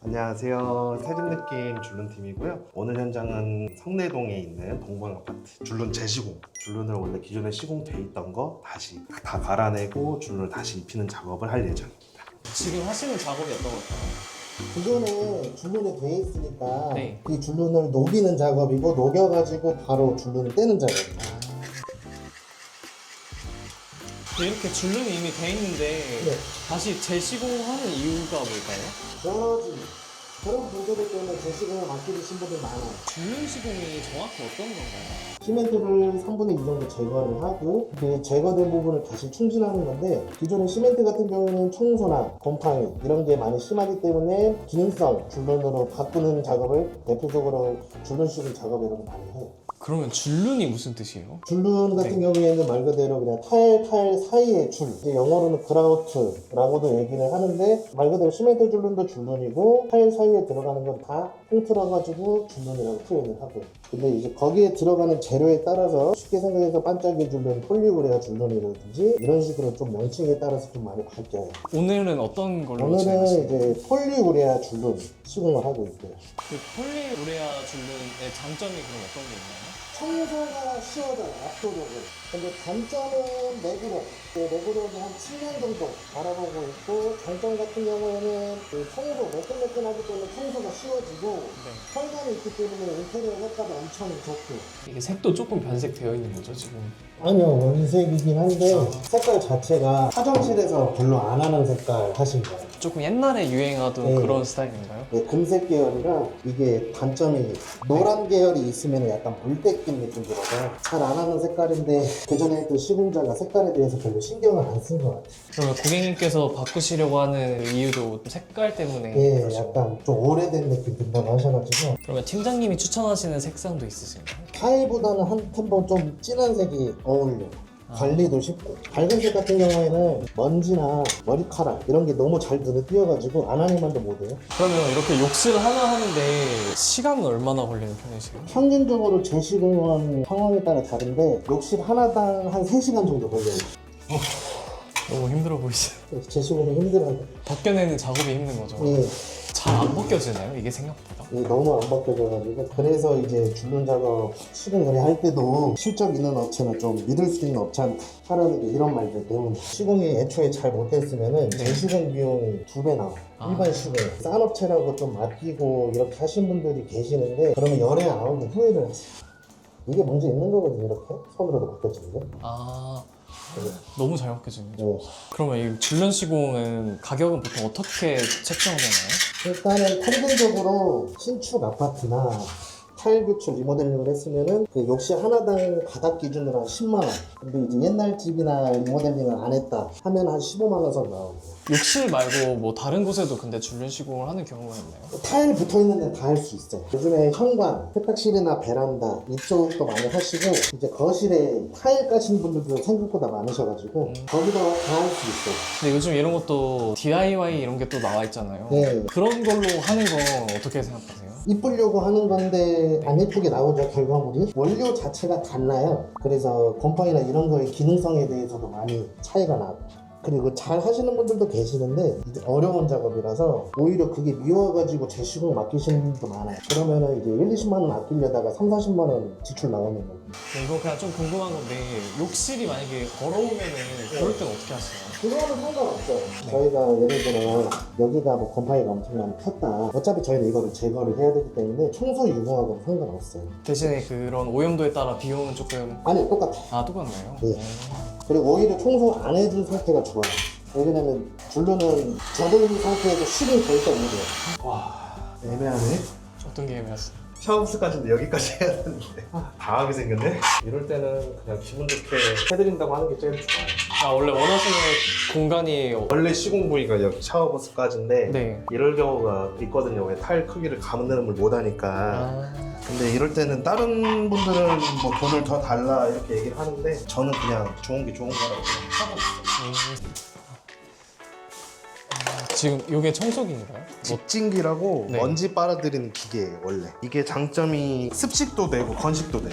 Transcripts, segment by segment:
안녕하세요. 세림느낌 줄눈팀이고요. 오늘 현장은 성내동에 있는 동방아파트 줄눈 재시공. 줄눈을 원래 기존에 시공돼 있던 거 다시 다 갈아내고 줄눈을 다시 입히는 작업을 할 예정입니다. 지금 하시는 작업이 어떤 걸까요? 기존에 줄눈이 돼 있으니까 네. 이 줄눈을 녹이는 작업이고 녹여가지고 바로 줄눈을 떼는 작업입니다. 이렇게 줄눈이 이미 돼 있는데 네. 다시 재시공하는 이유가 뭘까요? 여러 가지 그런 분들 때문에 재시공을 맡기신 분들이 많아요. 줄눈 시공이 정확히 어떤 건가요? 시멘트를 3분의 2 정도 제거를 하고 그 제거된 부분을 다시 충진하는 건데, 기존의 시멘트 같은 경우는 청소나 곰팡이 이런 게 많이 심하기 때문에 기능성 줄눈으로 바꾸는 작업을 대표적으로 줄눈 시공 작업 이런 거 많이 해요. 그러면 줄눈이 무슨 뜻이에요? 줄눈 같은 네. 경우에는 말 그대로 그냥 탈 사이의 줄, 이제 영어로는 그라우트라고도 얘기를 하는데, 말 그대로 시멘트 줄눈도 줄눈이고 탈 사이에 들어가는 건 다 통틀어가지고 줄눈이라고 표현을 하고, 근데 이제 거기에 들어가는 재료에 따라서 쉽게 생각해서 반짝이 줄눈, 폴리우레아 줄눈이라든지 이런 식으로 좀 명칭에 따라서 좀 많이 바뀌어요. 오늘은 어떤 걸로 오늘은 진행하시나요? 이제 폴리우레아 줄눈 시공을 하고 있고요. 그 폴리우레아 줄눈의 장점이 그럼 어떤 게 있나요? 청소가 쉬워져요, 압도적으로. 근데 단점은 내구력. 내구력이 한 7년 정도 바라보고 있고, 장점 같은 경우에는 그 청소, 매끈매끈하기 때문에 청소가 쉬워지고, 펄감이 있기 때문에 인테리어 효과도 엄청 좋고. 이게 색도 조금 변색되어 있는 거죠 지금? 아니요, 원색이긴 한데, 색깔 자체가 화장실에서 별로 안 하는 색깔 하신 거예요. 조금 옛날에 유행하던 네. 그런 스타일인가요? 네, 금색 계열이라 이게 단점이 노란 계열이 있으면 약간 물때낀 느낌 들어서 잘 안 하는 색깔인데, 그전에 했던 시공자가 색깔에 대해서 별로 신경을 안 쓴 것 같아요. 그러면 고객님께서 바꾸시려고 하는 이유도 색깔 때문에 예, 그러시나요? 약간 좀 오래된 느낌 든다고 하셔가지고, 그러면 팀장님이 추천하시는 색상도 있으신가요? 타일보다는 한 템포 좀 진한 색이 어울려. 관리도 쉽고, 밝은 색 같은 경우에는 먼지나 머리카락 이런 게 너무 잘 눈에 띄어가지고 안 하니만도 못해요. 그러면 이렇게 욕실 하나 하는데 시간은 얼마나 걸리는 편이세요? 평균적으로 재시공은 상황에 따라 다른데, 욕실 하나당 한 3시간 정도 걸려요. 너무 힘들어 보이시죠? 재시공은 힘들어요. 벗겨내는 작업이 힘든 거죠? 예, 잘 안 벗겨지나요? 이게 생각보다? 너무 안 벗겨져가지고, 그래서 이제 줄눈 작업 시공 의뢰할 때도 실적 있는 업체나 좀 믿을 수 있는 업체한테 하라는 게 이런 말들 때문에, 시공이 애초에 잘 못했으면은 재시공 비용이 2배 나와요. 일반 시공. 싼 업체라고 좀 맡기고 이렇게 하신 분들이 계시는데, 그러면 열에 나오고 후회를 하세요. 이게 문제 있는 거거든요, 이렇게 손으로도 벗겨지는 게. 아, 너무 잘 벗겨지는 거죠? 네. 그러면 이 줄눈 시공은 가격은 보통 어떻게 책정되나요? 일단은 평균적으로 신축 아파트나 타일 교출 리모델링을 했으면은 그 욕실 하나당 바닥 기준으로 한 10만 원. 근데 이제 옛날 집이나 리모델링을 안 했다 하면 한 15만 원 선도 나오고. 욕실 말고 뭐 다른 곳에도 근데 줄눈 시공을 하는 경우가 있나요? 타일 붙어 있는 데는 다 할 수 있어요. 요즘에 현관, 세탁실이나 베란다 이쪽도 많이 하시고, 이제 거실에 타일 까시는 분들도 생각보다 많으셔가지고 거기도 다 할 수 있어요. 근데 요즘 이런 것도 DIY 이런 게 또 나와 있잖아요. 네. 그런 걸로 하는 건 어떻게 생각하세요? 이쁘려고 하는 건데 안 이쁘게 나오죠, 결과물이. 원료 자체가 달라요. 그래서 곰팡이나 이런 거의 기능성에 대해서도 많이 차이가 나고, 그리고 잘 하시는 분들도 계시는데 이제 어려운 작업이라서 오히려 그게 미워가지고 재시공 맡기시는 분들도 많아요. 그러면은 이제 1, 20만 원 아끼려다가 3, 40만 원 지출 나오는 거고. 이거 그냥 좀 궁금한 건데 욕실이 만약에 더러우면은 그럴 때는 어떻게 하시나요? 그거는 상관없어요. 저희가 예를 들어 여기가 뭐 곰팡이가 엄청 많이 폈다. 어차피 저희는 이거를 제거를 해야 되기 때문에 청소 유무하고는 상관없어요. 대신에 그런 오염도에 따라 비용은 조금 아니, 똑같아요. 똑같나요? 네. 그리고 오히려 청소 안 해준 상태가 좋아요. 왜냐면 줄눈은 저돌린 상태에서 식은 절대 못 해요. 와, 애매하네. 어떤 게 애매하세요? 샤워부스까지인데 여기까지 해야 되는데 당하게 생겼네. 이럴 때는 그냥 기분 좋게 해드린다고 하는 게 제일 좋아요. 원래 원하시는 공간이 원래 시공 부위가 여기 샤워부스까지인데 네. 이럴 경우가 있거든요. 왜 타일 크기를 가늠을 못하니까. 근데 이럴 때는 다른 분들은 뭐 돈을 더 달라 이렇게 얘기를 하는데, 저는 그냥 좋은 게 좋은 거라고 그냥 하고 있어요. 지금 이게 청소기인가요? 집진기라고 네. 먼지 빨아들이는 기계예요. 원래 이게 장점이 습식도 되고 건식도 돼요.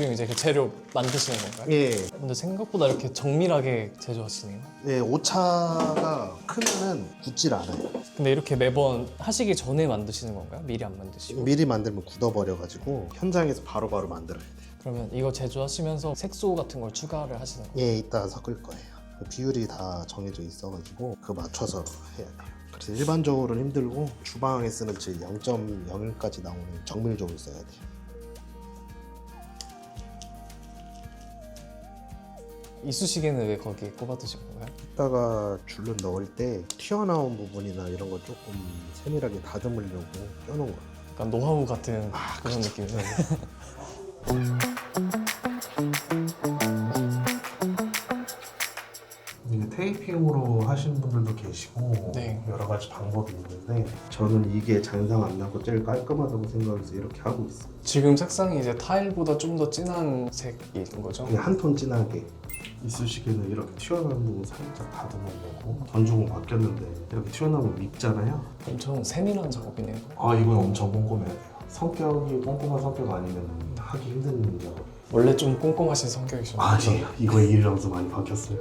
지금 이제 그 재료 만드시는 건가요? 예. 근데 생각보다 이렇게 정밀하게 제조하시네요. 예, 오차가 크면은 굳질 않아요. 근데 이렇게 매번 하시기 전에 만드시는 건가요? 미리 안 만드시고? 미리 만들면 굳어버려가지고 현장에서 바로바로 만들어야 돼요. 그러면 이거 제조하시면서 색소 같은 걸 추가를 하시는 거예요? 예, 이따 섞을 거예요. 비율이 다 정해져 있어가지고 그 맞춰서 해야 돼요. 그래서 일반적으로는 힘들고 주방에 쓰는 제 0.01까지 나오는 정밀적으로 써야 돼요. 이쑤시개는 왜 거기에 꼽아 두신 건가요? 이따가 줄눈 넣을 때 튀어나온 부분이나 이런 거 조금 세밀하게 다듬으려고 껴놓은 거예요. 약간 노하우 같은 그런 그렇죠. 느낌이에요. 이게 테이핑으로 하시는 분들도 계시고 네. 여러 가지 방법이 있는데 저는 이게 잔상 안 나고 제일 깔끔하다고 생각해서 이렇게 하고 있어요. 지금 색상이 이제 타일보다 좀 더 진한 색인 거죠? 그냥 한 톤 진하게 이쑤시개는 이렇게 튀어나온 부분 살짝 다듬어보고 전주공 바뀌었는데 이렇게 튀어나오면 밉잖아요. 엄청 세밀한 작업이네요. 아 이건 엄청 꼼꼼해야 돼요. 성격이 꼼꼼한 성격 아니면 하기 힘든 작업. 원래 좀 꼼꼼하신 성격이셨나요? 아니 이거 일이라서 많이 바뀌었어요.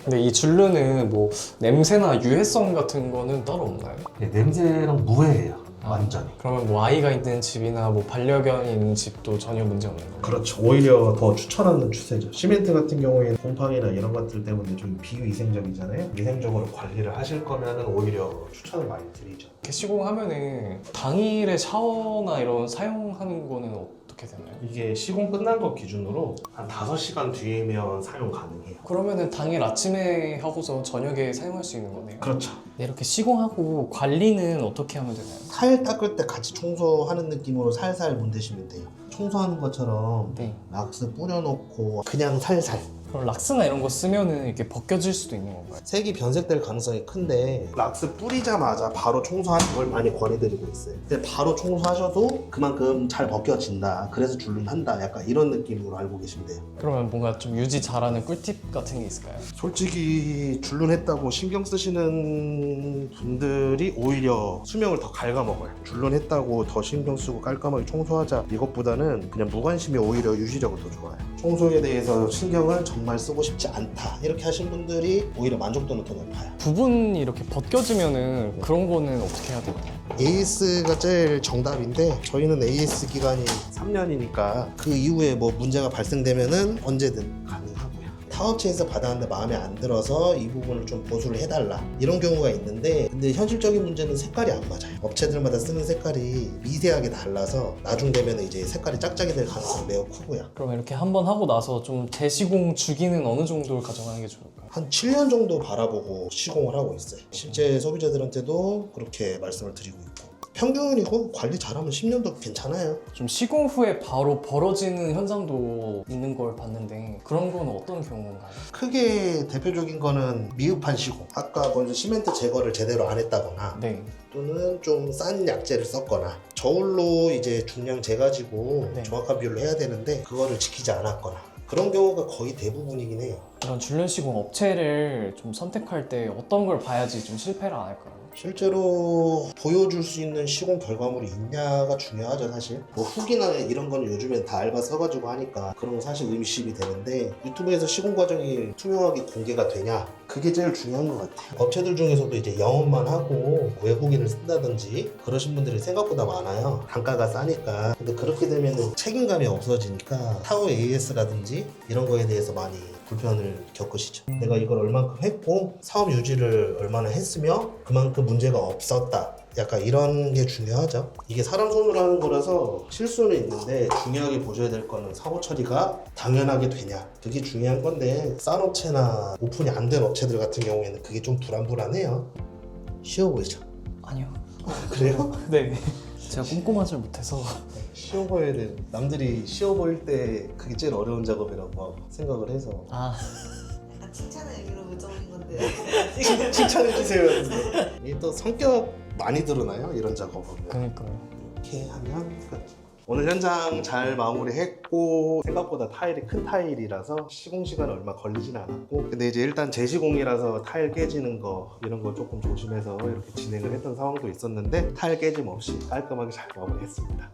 근데 이 줄루는 뭐 냄새나 유해성 같은 거는 따로 없나요? 네, 냄새랑 무해해요. 완전히. 그러면 뭐 아이가 있는 집이나 뭐 반려견이 있는 집도 전혀 문제 없는 거예요? 그렇죠. 오히려 더 추천하는 추세죠. 시멘트 같은 경우에는 곰팡이나 이런 것들 때문에 좀 비위생적이잖아요. 위생적으로 관리를 하실 거면은 오히려 추천을 많이 드리죠. 이렇게 시공하면은 당일에 샤워나 이런 사용하는 거는 어떻게 되나요? 이게 시공 끝난 거 기준으로 한 5시간 뒤에면 사용 가능해요. 그러면은 당일 아침에 하고서 저녁에 사용할 수 있는 거네요? 그렇죠. 네, 이렇게 시공하고 관리는 어떻게 하면 되나요? 타일 닦을 때 같이 청소하는 느낌으로 살살 문대시면 돼요. 청소하는 것처럼 네. 락스 뿌려놓고 그냥 살살. 그럼 락스나 이런 거 쓰면은 이렇게 벗겨질 수도 있는 건가요? 색이 변색될 가능성이 큰데 락스 뿌리자마자 바로 청소하는 걸 많이 권해드리고 있어요. 근데 바로 청소하셔도 그만큼 잘 벗겨진다. 그래서 줄눈한다. 약간 이런 느낌으로 알고 계시면 돼요. 그러면 뭔가 좀 유지 잘하는 꿀팁 같은 게 있을까요? 솔직히 줄눈했다고 신경 쓰시는 분들이 오히려 수명을 더 갉아먹어요. 줄눈했다고 더 신경 쓰고 깔끔하게 청소하자 이것보다는 그냥 무관심이 오히려 유지력은 더 좋아요. 청소에 대해서 신경을 정말 쓰고 싶지 않다 이렇게 하신 분들이 오히려 만족도는 더 높아요. 부분이 이렇게 벗겨지면은 그런 거는 어떻게 해야 되나요? AS가 제일 정답인데 저희는 AS 기간이 3년이니까 그 이후에 뭐 문제가 발생되면은 언제든 가능하고요. 타업체에서 받았는데 마음에 안 들어서 이 부분을 좀 보수를 해달라 이런 경우가 있는데 근데 현실적인 문제는 색깔이 안 맞아요. 업체들마다 쓰는 색깔이 미세하게 달라서 나중 되면 이제 색깔이 짝짝이 될 가능성이 매우 크고요. 그러면 이렇게 한 번 하고 나서 좀 재시공 주기는 어느 정도를 가정하는 게 좋을까요? 한 7년 정도 바라보고 시공을 하고 있어요. 실제 소비자들한테도 그렇게 말씀을 드리고 있고 평균이고 관리 잘하면 10년도 괜찮아요. 좀 시공 후에 바로 벌어지는 현상도 있는 걸 봤는데 그런 건 어떤 경우인가요? 크게 대표적인 거는 미흡한 시공. 아까 먼저 시멘트 제거를 제대로 안 했다거나 네. 또는 좀 싼 약재를 썼거나 저울로 이제 중량 재가지고 네. 정확한 비율로 해야 되는데 그거를 지키지 않았거나 그런 경우가 거의 대부분이긴 해요. 이런 줄눈 시공 업체를 좀 선택할 때 어떤 걸 봐야지 좀 실패를 안 할까요? 실제로 보여줄 수 있는 시공 결과물이 있냐가 중요하죠. 사실 뭐 후기나 이런 거는 요즘엔 다 알바 써가지고 하니까 그런 거 사실 의심이 되는데 유튜브에서 시공 과정이 투명하게 공개가 되냐 그게 제일 중요한 것 같아요. 업체들 중에서도 이제 영업만 하고 외국인을 쓴다든지 그러신 분들이 생각보다 많아요. 단가가 싸니까. 근데 그렇게 되면 책임감이 없어지니까 타워 AS라든지 이런 거에 대해서 많이 불편을 겪으시죠. 내가 이걸 얼만큼 했고 사업 유지를 얼마나 했으며 그만큼 문제가 없었다. 약간 이런 게 중요하죠. 이게 사람 손으로 하는 거라서 실수는 있는데 중요하게 보셔야 될 거는 사고 처리가 당연하게 되냐. 그게 중요한 건데 싼 업체나 오픈이 안 된 업체들 같은 경우에는 그게 좀 불안해요. 쉬워 보이죠? 아니요. 그래요? 네. 제가 꼼꼼하지 못해서 쉬워 보여야 돼. 남들이 쉬워 보일 때 그게 제일 어려운 작업이라고 생각을 해서 아 약간 칭찬의 의미로 요청인 건데 칭찬해 주세요. 이게 또 성격 많이 드러나요 이런 작업은. 그러니까요. 이렇게 하면 끝. 오늘 현장 잘 마무리했고 생각보다 타일이 큰 타일이라서 시공 시간 얼마 걸리진 않았고 근데 이제 일단 재시공이라서 타일 깨지는 거 이런 거 조금 조심해서 이렇게 진행을 했던 상황도 있었는데 타일 깨짐 없이 깔끔하게 잘 마무리했습니다.